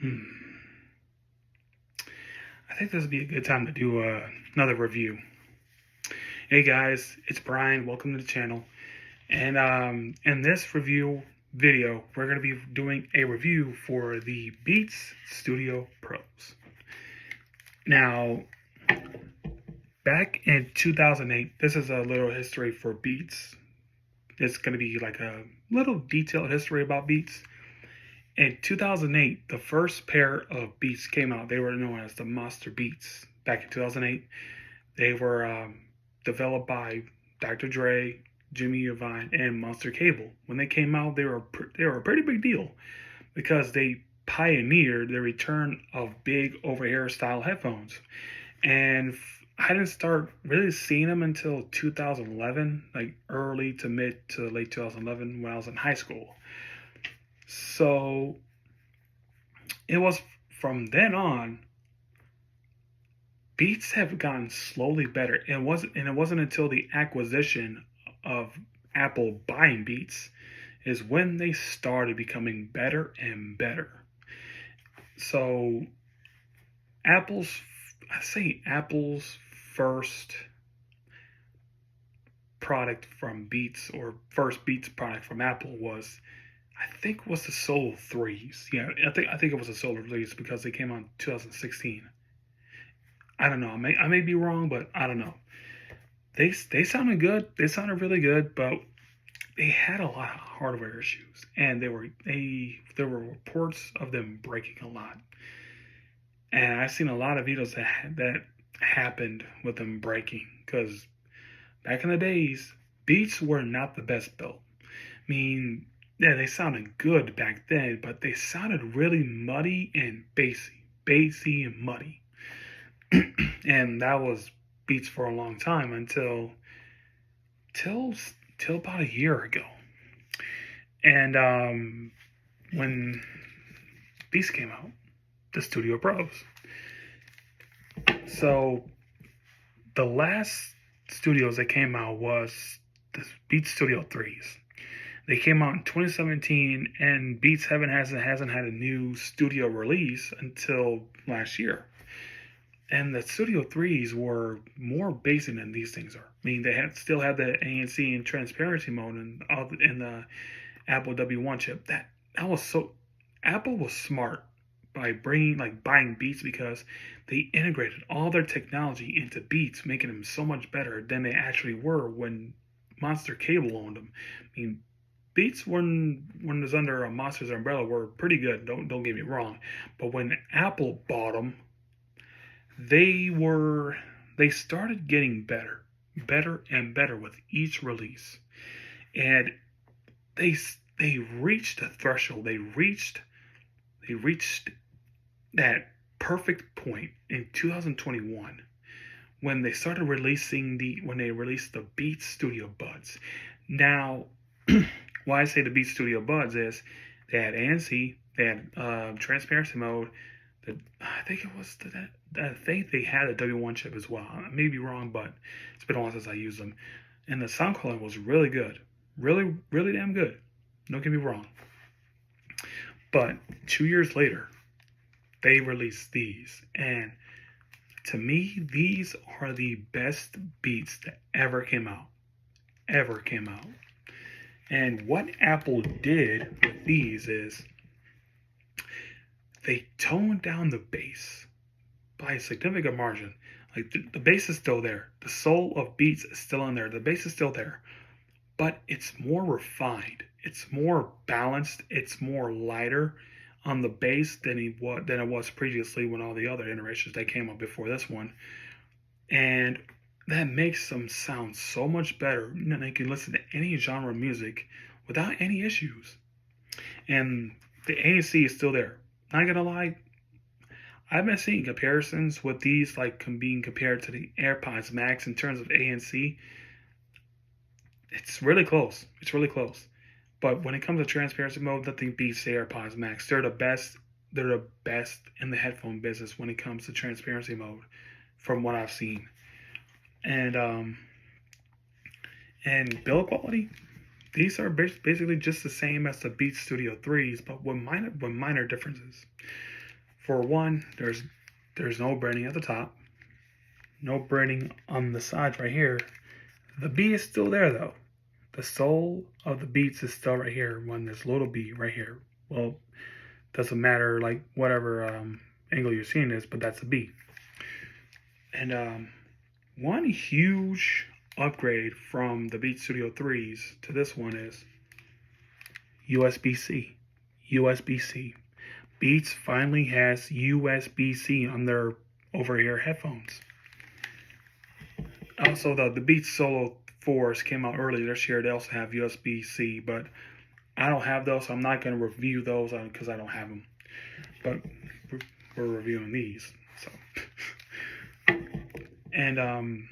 I think this would be a good time to do another review. Hey guys, it's Brian. Welcome to the channel. And in this review video, we're going to be doing a review for the Beats Studio Pros. Now, back in 2008, this is a little history for Beats. It's going to be like a little detailed history about Beats. In 2008, the first pair of Beats came out. They were known as the Monster Beats. Back in 2008, they were developed by Dr. Dre, Jimmy Iovine, and Monster Cable. When they came out, they were a pretty big deal because they pioneered the return of big over-ear style headphones. And I didn't start really seeing them until 2011, like early to mid to late 2011 when I was in high school. So it was from then on, Beats have gotten slowly better. It wasn't until the acquisition of Apple buying Beats is when they started becoming better and better. So Apple's first product from Beats, or first Beats product from Apple, was the Solo 3s. Yeah, I think it was the Solo 3s because they came out in 2016. I don't know. I may be wrong, but I don't know. They sounded good. They sounded really good, but they had a lot of hardware issues, and there were reports of them breaking a lot. And I've seen a lot of videos that happened with them breaking, because back in the days, Beats were not the best built. I mean, yeah, they sounded good back then, but they sounded really muddy and bassy and muddy. And that was Beats for a long time until about a year ago. And when Beats came out, the Studio Pros. So the last studios that came out was the Beats Studio 3s. They came out in 2017, and Beats hasn't had a new studio release until last year. And the Studio 3s were more basic than these things are. I mean, they still had the ANC and transparency mode and the Apple W1 chip. That was so. Apple was smart by buying Beats, because they integrated all their technology into Beats, making them so much better than they actually were when Monster Cable owned them. I mean, Beats when it was under a Monster's umbrella were pretty good. Don't get me wrong, but when Apple bought them, they started getting better and better with each release, and they reached a threshold. They reached that perfect point in 2021 when they released the Beats Studio Buds. Now, why I say the Beats Studio Buds is they had ANC, they had transparency mode. I think they had a W1 chip as well. I may be wrong, but it's been a while since I used them. And the sound quality was really good. Really, really damn good. Don't get me wrong. But 2 years later, they released these. And to me, these are the best Beats that ever came out. And what Apple did with these is they toned down the bass by a significant margin. Like the bass is still there. The soul of Beats is still in there. The bass is still there. But it's more refined. It's more balanced. It's more lighter on the bass than it was previously when all the other iterations that came up before this one. And that makes them sound so much better. And they can listen to any genre of music without any issues. And the ANC is still there. Not gonna lie, I've been seeing comparisons with these, like being compared to the AirPods Max in terms of ANC. It's really close. But when it comes to transparency mode, nothing beats the AirPods Max. They're the best in the headphone business when it comes to transparency mode, from what I've seen. And build quality, these are basically just the same as the Beats Studio 3s, but with minor differences. For one, there's no branding at the top, no branding on the sides right here. The B is still there though. The soul of the Beats is still right here. When this little B right here. Well, doesn't matter like whatever angle you're seeing this, but that's a B. And one huge upgrade from the Beat Studio 3s to this one is USB-C. USB-C. Beats finally has USB-C on their over-ear headphones. Also, the Beats Solo 4s came out early this year. They also have USB-C, but I don't have those, so I'm not going to review those because I don't have them. But we're reviewing these. So, and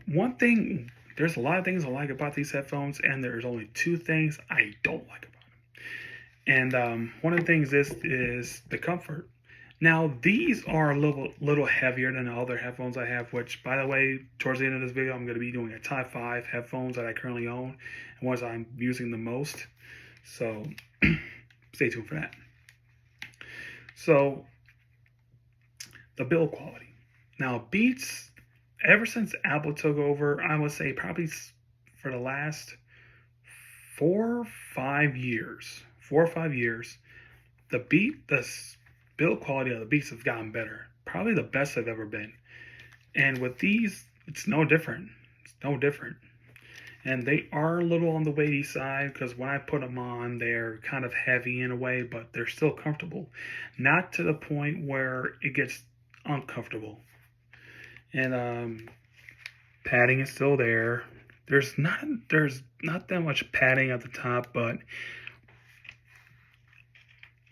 one thing, there's a lot of things I like about these headphones, and there's only two things I don't like about them. And one of the things is the comfort. Now, these are a little heavier than the other headphones I have, which, by the way, towards the end of this video, I'm going to be doing a top 5 headphones that I currently own and ones I'm using the most. So, stay tuned for that. So, the build quality. Now, Beats, ever since Apple took over, I would say probably for the last 4 or 5 years, the build quality of the Beats has gotten better. Probably the best they've ever been. And with these, it's no different. It's no different. And they are a little on the weighty side because when I put them on, they're kind of heavy in a way, but they're still comfortable. Not to the point where it gets uncomfortable. And padding is still there. There's not that much padding at the top, but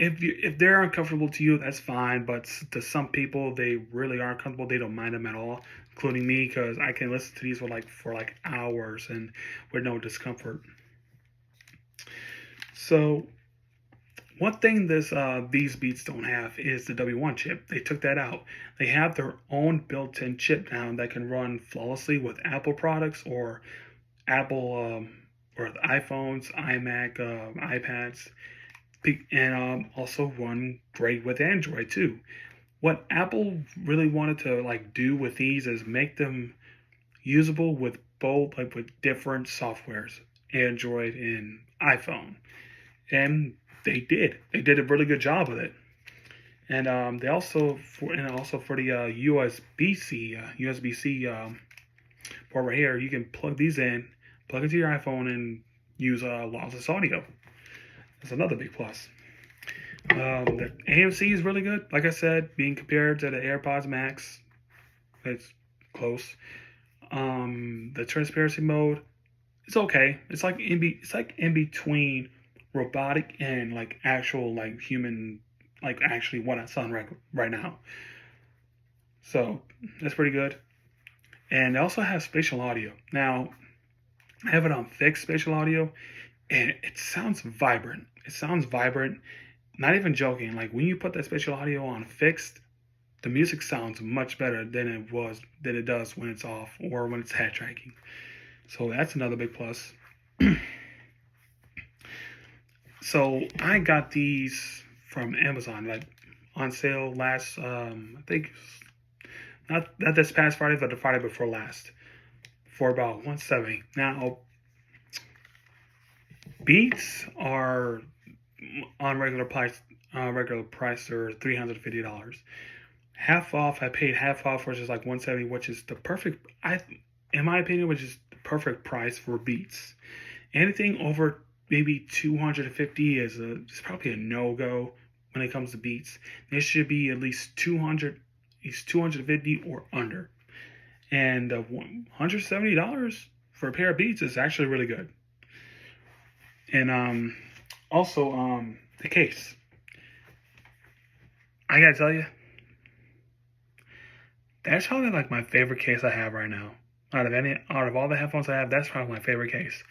if they're uncomfortable to you, that's fine. But to some people, they really aren't comfortable. They don't mind them at all, including me, because I can listen to these for hours and with no discomfort. So one thing these Beats don't have is the W1 chip. They took that out. They have their own built-in chip now that can run flawlessly with Apple products or Apple or iPhones, iMac, iPads. And also run great with Android too. What Apple really wanted to do with these is make them usable with both with different softwares, Android and iPhone, and they did. They did a really good job with it. And they also for the USB-C port right here, you can plug these in, plug into your iPhone, and use lossless audio. That's another big plus. The AMC is really good. Like I said, being compared to the AirPods Max, it's close. The transparency mode, it's okay. It's like in between robotic and actual human, actually what I sound right now. So that's pretty good. And they also have spatial audio. Now, I have it on fixed spatial audio, and it sounds vibrant. It sounds vibrant. Not even joking. When you put that spatial audio on fixed, the music sounds much better than it does when it's off or when it's head tracking. So that's another big plus. So I got these from Amazon, on sale last, I think, not this past Friday, but the Friday before last, for about $170. Now, Beats are on regular price. They're $350. Half off. I paid half off, which is $170, which is the perfect. In my opinion, which is the perfect price for Beats. Anything over maybe $250 is probably a no-go when it comes to Beats. It should be at least $250 or under. And $170 for a pair of Beats is actually really good. And also the case. I gotta tell you, that's probably my favorite case I have right now. Out of all the headphones I have, that's probably my favorite case.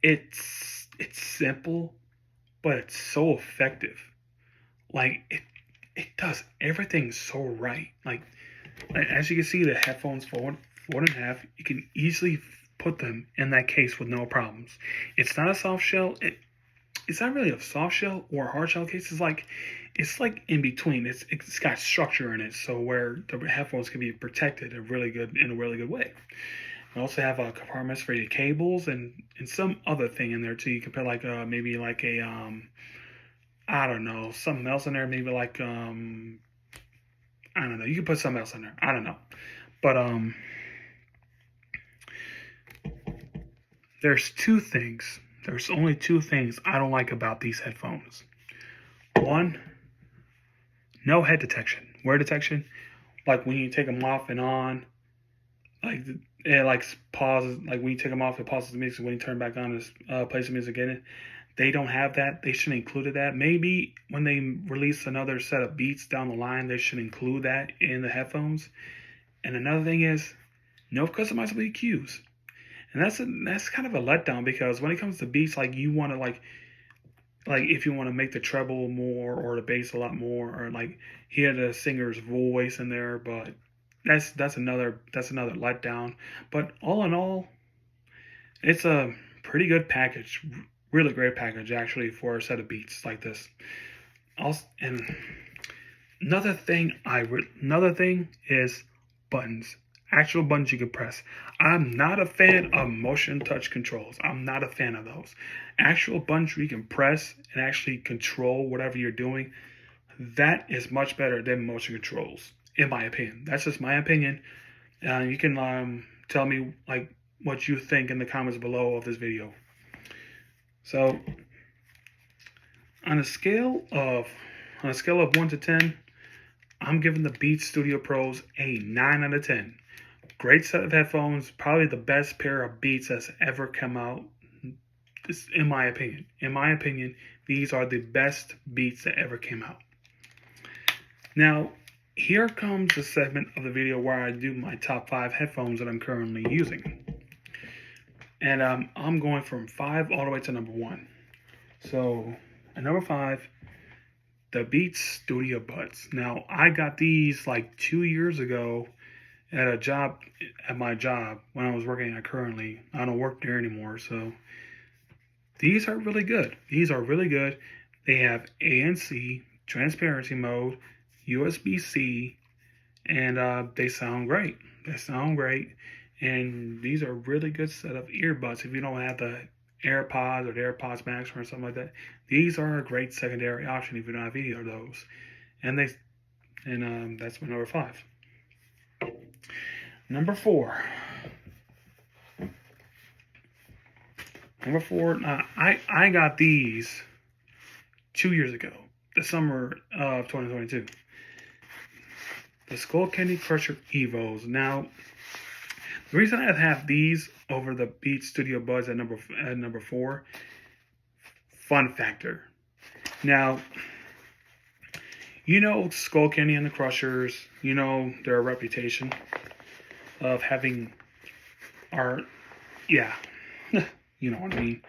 It's simple, but it's so effective. It does everything so right. As you can see, the headphones fold in half. You can easily put them in that case with no problems. It's not a soft shell. it's not really a soft shell or a hard shell case. It's like in between. It's got structure in it, so where the headphones can be protected in a really good way. You also have compartments for your cables and some other thing in there too. You can put like maybe like a I don't know, something else in there. Maybe like I don't know. You can put something else in there. I don't know, but there's two things. There's only two things I don't like about these headphones. One, no head detection, wear detection. Like when you take them off and on, like it like pauses. Like when you take them off, it pauses the music. When you turn back on, it plays the music in it. They don't have that. They should have included that. Maybe when they release another set of beats down the line, they should include that in the headphones. And another thing is, no customizable EQs. And that's kind of a letdown because when it comes to beats, like you want to like if you want to make the treble more or the bass a lot more or like hear the singer's voice in there, but that's another letdown. But all in all, it's a pretty good package, really great package actually for a set of beats like this. Also, and another thing is buttons. Actual buttons you can press. I'm not a fan of motion touch controls. I'm not a fan of those. Actual buttons you can press and actually control whatever you're doing. That is much better than motion controls, in my opinion. That's just my opinion. You can tell me like what you think in the comments below of this video. So on a scale of 1 to 10, I'm giving the Beats Studio Pros a 9 out of 10. Great set of headphones, probably the best pair of Beats that's ever come out. This, in my opinion. In my opinion, these are the best Beats that ever came out. Now, here comes the segment of the video where I do my top 5 headphones that I'm currently using. And I'm going from 5 all the way to number 1. So, at number 5, the Beats Studio Buds. Now, I got these like 2 years ago at my job when I was working at currently. I don't work there anymore, so these are really good. These are really good. They have ANC, transparency mode, USB-C, and they sound great. They sound great, and these are really good set of earbuds. If you don't have the AirPods or the AirPods Max or something like that, these are a great secondary option if you don't have either of those. And that's my number 5. Number 4. I got these 2 years ago, the summer of 2022. The Skullcandy Crusher Evos. Now, the reason I have these over the Beats Studio Buds at number 4, fun factor. Now, you know Skullcandy and the Crushers, you know their reputation of having art. Yeah, you know what I mean.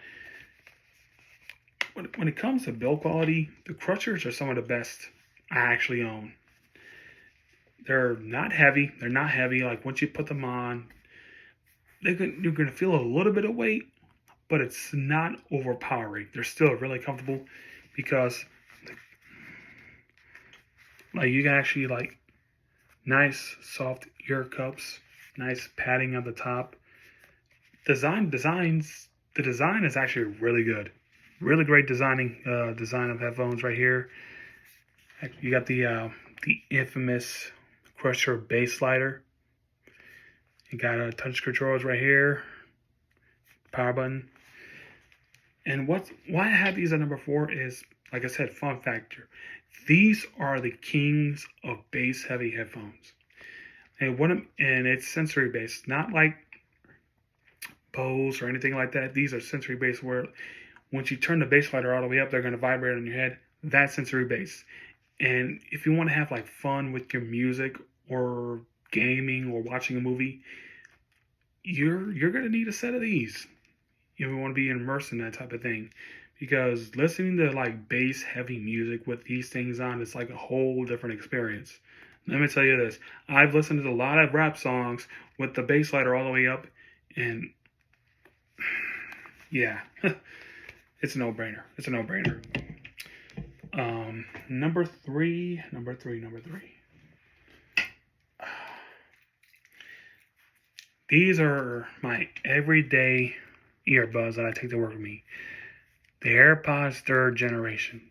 When it comes to build quality, the Crushers are some of the best I actually own. They're not heavy. Like once you put them on, you're going to feel a little bit of weight, but it's not overpowering. They're still really comfortable because like you can actually like nice soft ear cups, nice padding on the top. The design is actually really good. Really great design of headphones right here. You got the infamous Crusher bass slider. You got touch controls right here, power button. And why I have these at number 4 is, like I said, fun factor. These are the kings of bass heavy headphones. And it's sensory based, not like Bose or anything like that. These are sensory based where once you turn the bass slider all the way up, they're going to vibrate on your head. That's sensory based. And if you want to have like fun with your music or gaming or watching a movie, you're going to need a set of these. You want to be immersed in that type of thing, because listening to like bass heavy music with these things on, it's like a whole different experience. Let me tell you this. I've listened to a lot of rap songs with the bass slider all the way up, and yeah, It's a no-brainer. It's a no-brainer. Number three. These are my everyday earbuds that I take to work with me. The AirPods third generation.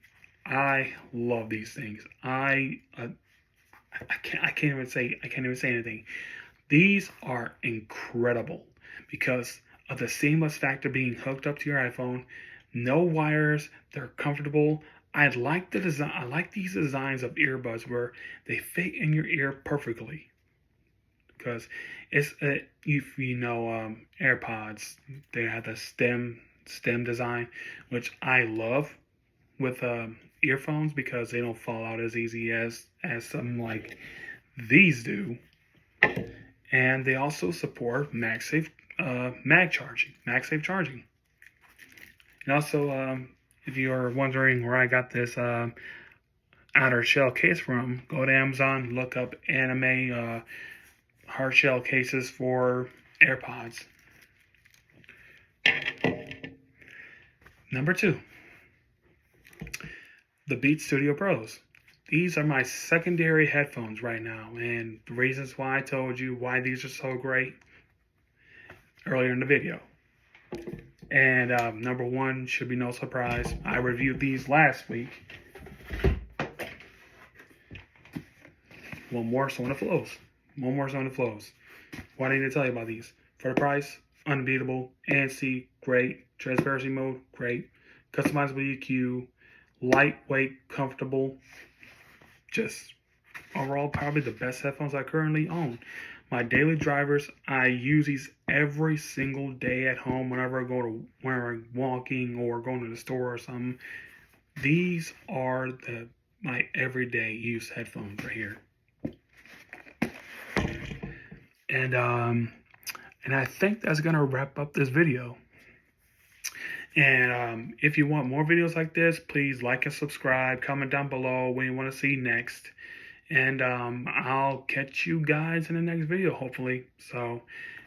I love these things. I can't even say anything. These are incredible because of the seamless factor being hooked up to your iPhone. No wires. They're comfortable. I like the design. I like these designs of earbuds where they fit in your ear perfectly. Because it's if you know AirPods, they have the stem design, which I love with earphones because they don't fall out as easy as something like these do. And they also support MagSafe MagSafe charging. And also, if you are wondering where I got this outer shell case from, go to Amazon, look up anime hard shell cases for AirPods. Number 2, the Beats Studio Pros. These are my secondary headphones right now, and the reasons why I told you why these are so great earlier in the video. And number 1 should be no surprise. I reviewed these last week. One more so on the flows. Why didn't I tell you about these? For the price, unbeatable. ANC, great. Transparency mode, great. Customizable EQ, lightweight, comfortable. Just overall, probably the best headphones I currently own. My daily drivers, I use these every single day at home whenever I'm walking or going to the store or something. These are my everyday use headphones right here. And I think that's gonna wrap up this video. And if you want more videos like this, please like and subscribe. Comment down below what you want to see next. And I'll catch you guys in the next video, hopefully. So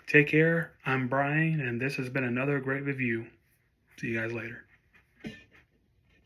take care. I'm Brian, and this has been another great review. See you guys later.